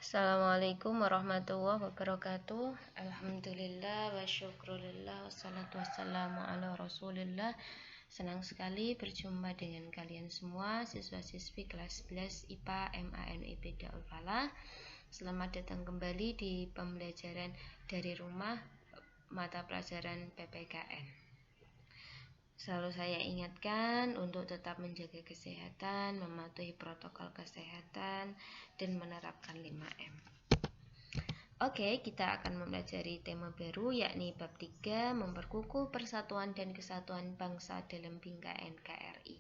Assalamualaikum warahmatullahi wabarakatuh. Alhamdulillah wa syukrulillah wassalatu wassalamu ala rasulillah. Senang sekali berjumpa dengan kalian semua, siswa-siswi kelas 11 IPA MANIP Daul Falah. Selamat datang kembali di pembelajaran dari rumah mata pelajaran PPKN. Selalu saya ingatkan untuk tetap menjaga kesehatan, mematuhi protokol kesehatan, dan menerapkan 5M. Oke, kita akan mempelajari tema baru yakni bab 3, memperkukuh persatuan dan kesatuan bangsa dalam bingkai NKRI.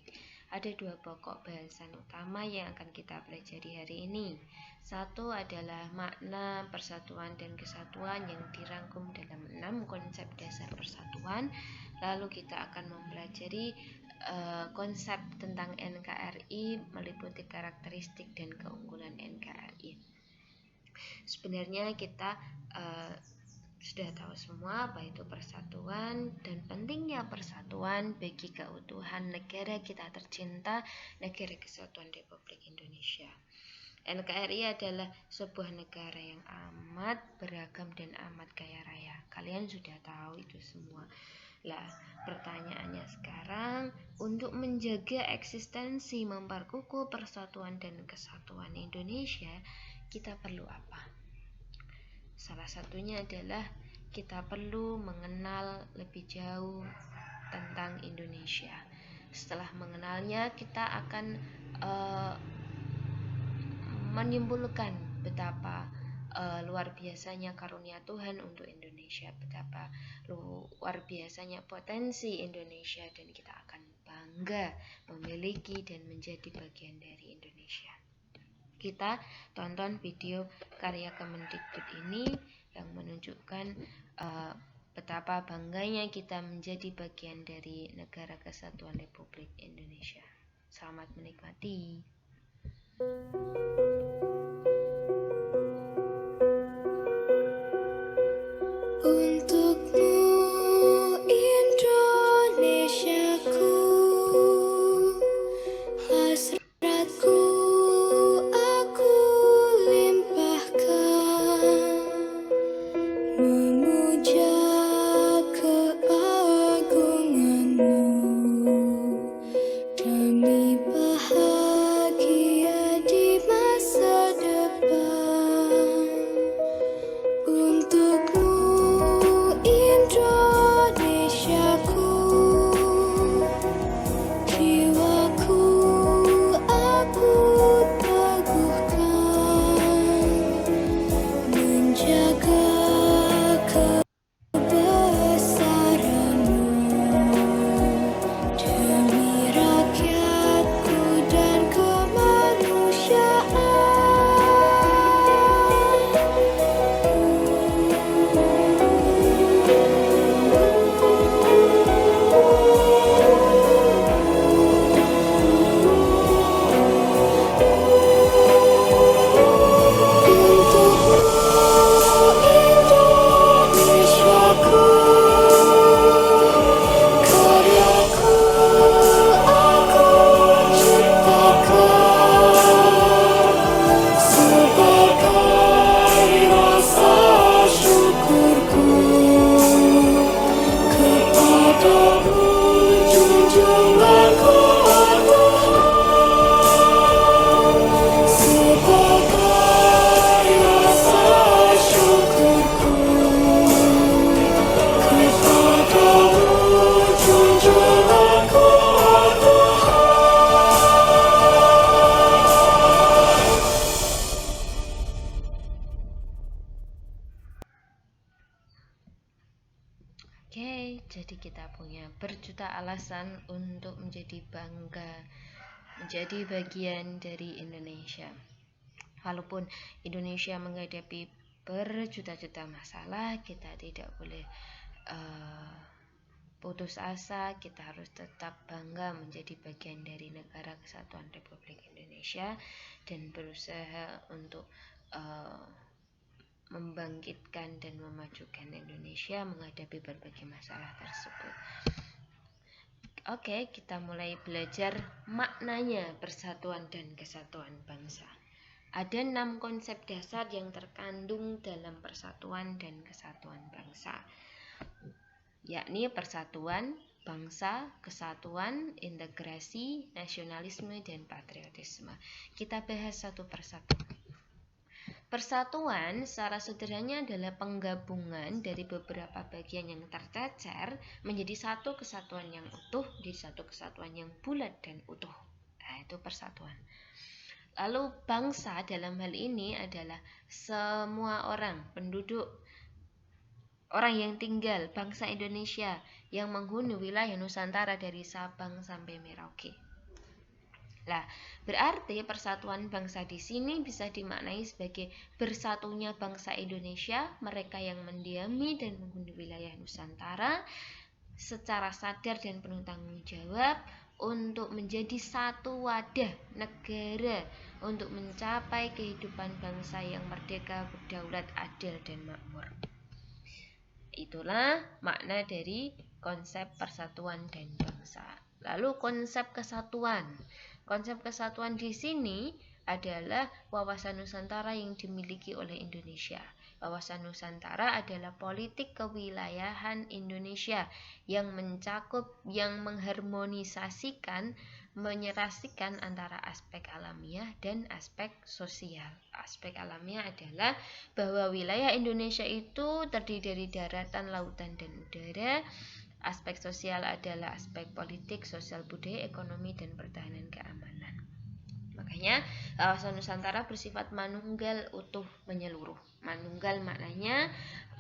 Ada dua pokok bahasan utama yang akan kita pelajari hari ini. Satu adalah makna persatuan dan kesatuan yang dirangkum dalam 6 konsep dasar persatuan. Lalu kita akan mempelajari konsep tentang NKRI meliputi karakteristik dan keunggulan NKRI. Sebenarnya kita sudah tahu semua apa itu persatuan dan pentingnya persatuan bagi keutuhan negara kita tercinta, Negara Kesatuan Republik Indonesia. NKRI adalah sebuah negara yang amat beragam dan amat kaya raya. Kalian sudah tahu itu semua. Lah, pertanyaannya sekarang, untuk menjaga eksistensi, memperkukuh persatuan dan kesatuan Indonesia, kita perlu apa? Salah satunya adalah kita perlu mengenal lebih jauh tentang Indonesia. Setelah mengenalnya, kita akan menimbulkan betapa luar biasanya karunia Tuhan untuk Indonesia, betapa luar biasanya potensi Indonesia, dan kita akan bangga memiliki dan menjadi bagian dari Indonesia. Kita tonton video karya Kemendikbud ini yang menunjukkan betapa bangganya kita menjadi bagian dari Negara Kesatuan Republik Indonesia. Selamat menikmati. Untukmu Indonesiaku, hasratku aku limpahkan, memuja keagunganmu demi bahagia di masa depan. Untukmu Indonesiaku, jiwaku aku teguhkan, menjaga kebesaranmu demi rakyatku dan kemanusiaan. Indonesiaku, karyaku aku ciptakan sebagai rasa syukurku kepadamu, junjunganku sebagai rasa syukurku kepadamu, junjunganku Oke, jadi kita punya berjuta alasan untuk menjadi bangga, menjadi bagian dari Indonesia. Walaupun Indonesia menghadapi berjuta-juta masalah, kita tidak boleh putus asa. Kita harus tetap bangga menjadi bagian dari Negara Kesatuan Republik Indonesia dan berusaha untuk membangkitkan dan memajukan Indonesia menghadapi berbagai masalah tersebut. Oke, kita mulai belajar maknanya persatuan dan kesatuan bangsa. Ada 6 konsep dasar yang terkandung dalam persatuan dan kesatuan bangsa, yakni persatuan bangsa, kesatuan, integrasi, nasionalisme, dan patriotisme. Kita bahas satu persatu. Persatuan secara sederhana adalah penggabungan dari beberapa bagian yang tercecer menjadi satu kesatuan yang utuh, menjadi satu kesatuan yang bulat dan utuh. Nah, itu persatuan. Lalu bangsa dalam hal ini adalah semua orang, penduduk, orang yang tinggal, bangsa Indonesia yang menghuni wilayah Nusantara dari Sabang sampai Merauke. Lah, berarti persatuan bangsa di sini bisa dimaknai sebagai bersatunya bangsa Indonesia, mereka yang mendiami dan menghuni wilayah Nusantara secara sadar dan penuh tanggung jawab untuk menjadi satu wadah negara untuk mencapai kehidupan bangsa yang merdeka, berdaulat, adil, dan makmur. Itulah makna dari konsep persatuan dan bangsa. Lalu konsep kesatuan. Konsep kesatuan di sini adalah wawasan Nusantara yang dimiliki oleh Indonesia. Wawasan Nusantara adalah politik kewilayahan Indonesia yang mencakup, yang mengharmonisasikan, menyerasikan antara aspek alamiah dan aspek sosial. Aspek alamiah adalah bahwa wilayah Indonesia itu terdiri dari daratan, lautan, dan udara. Aspek sosial adalah aspek politik, sosial, budaya, ekonomi, dan pertahanan keamanan. Makanya wawasan Nusantara bersifat manunggal, utuh, menyeluruh. Manunggal maknanya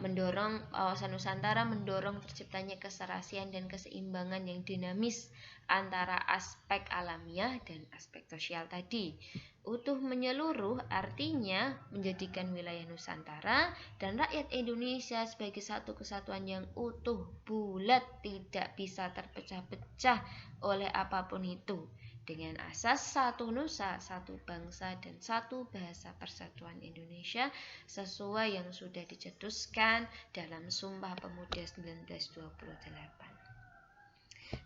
mendorong, wawasan Nusantara mendorong terciptanya keserasian dan keseimbangan yang dinamis antara aspek alamiah dan aspek sosial tadi. Utuh menyeluruh artinya menjadikan wilayah Nusantara dan rakyat Indonesia sebagai satu kesatuan yang utuh, bulat, tidak bisa terpecah-pecah oleh apapun itu, dengan asas satu nusa, satu bangsa, dan satu bahasa Persatuan Indonesia sesuai yang sudah dicetuskan dalam Sumpah Pemuda 1928.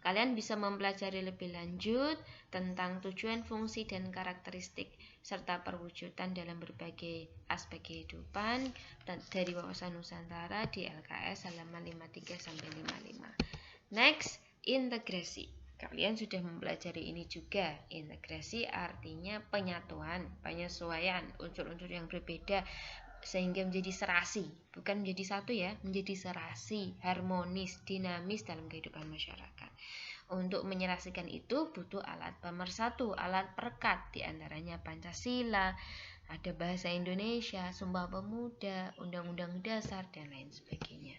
Kalian bisa mempelajari lebih lanjut tentang tujuan, fungsi, dan karakteristik serta perwujudan dalam berbagai aspek kehidupan dari wawasan Nusantara di LKS halaman 53-55. Next, integrasi. Kalian sudah mempelajari ini juga. Integrasi artinya penyatuan, penyesuaian unsur-unsur yang berbeda sehingga menjadi serasi, bukan menjadi satu ya, menjadi serasi, harmonis, dinamis dalam kehidupan masyarakat. Untuk menyerasikan itu butuh alat pemersatu, alat perekat, diantaranya Pancasila, ada bahasa Indonesia, Sumpah Pemuda, Undang-Undang Dasar, dan lain sebagainya.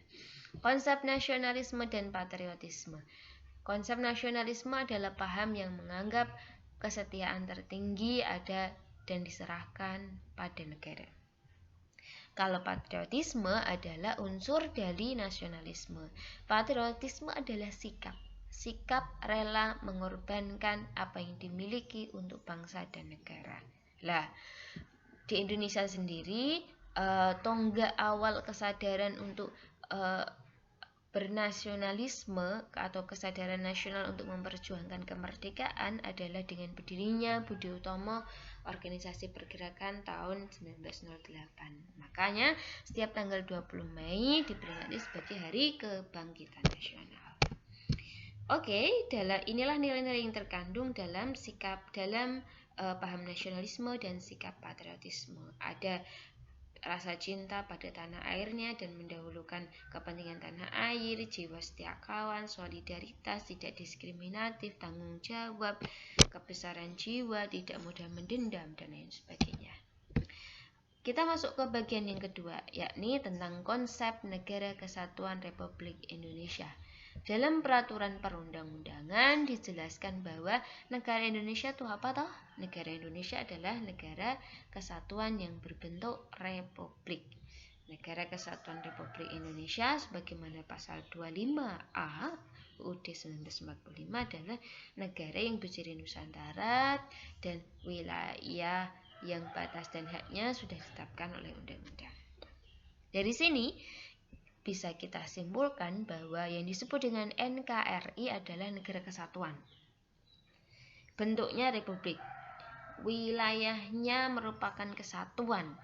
Konsep nasionalisme dan patriotisme. Konsep nasionalisme adalah paham yang menganggap kesetiaan tertinggi ada dan diserahkan pada negara. Kalau patriotisme adalah unsur dari nasionalisme. Patriotisme adalah sikap rela mengorbankan apa yang dimiliki untuk bangsa dan negara. Lah, di Indonesia sendiri tonggak awal kesadaran untuk bernasionalisme atau kesadaran nasional untuk memperjuangkan kemerdekaan adalah dengan berdirinya Budi Utomo Organisasi Pergerakan tahun 1908. Makanya setiap tanggal 20 Mei diperingati sebagai Hari Kebangkitan Nasional. Oke, inilah nilai-nilai yang terkandung dalam paham nasionalisme dan sikap patriotisme. Ada rasa cinta pada tanah airnya dan mendahulukan kepentingan tanah air, jiwa setia kawan, solidaritas, tidak diskriminatif, tanggung jawab, kebesaran jiwa, tidak mudah mendendam, dan lain sebagainya. Kita masuk ke bagian yang kedua, yakni tentang konsep Negara Kesatuan Republik Indonesia. Dalam peraturan perundang-undangan dijelaskan bahwa negara Indonesia itu apa toh? Negara Indonesia adalah negara kesatuan yang berbentuk republik. Negara Kesatuan Republik Indonesia sebagaimana pasal 25A UUD 1945 adalah negara yang berdiri Nusantara dan wilayah yang batas dan haknya sudah ditetapkan oleh undang-undang. Dari sini bisa kita simpulkan bahwa yang disebut dengan NKRI adalah negara kesatuan. Bentuknya republik. wilayahnya merupakan kesatuan.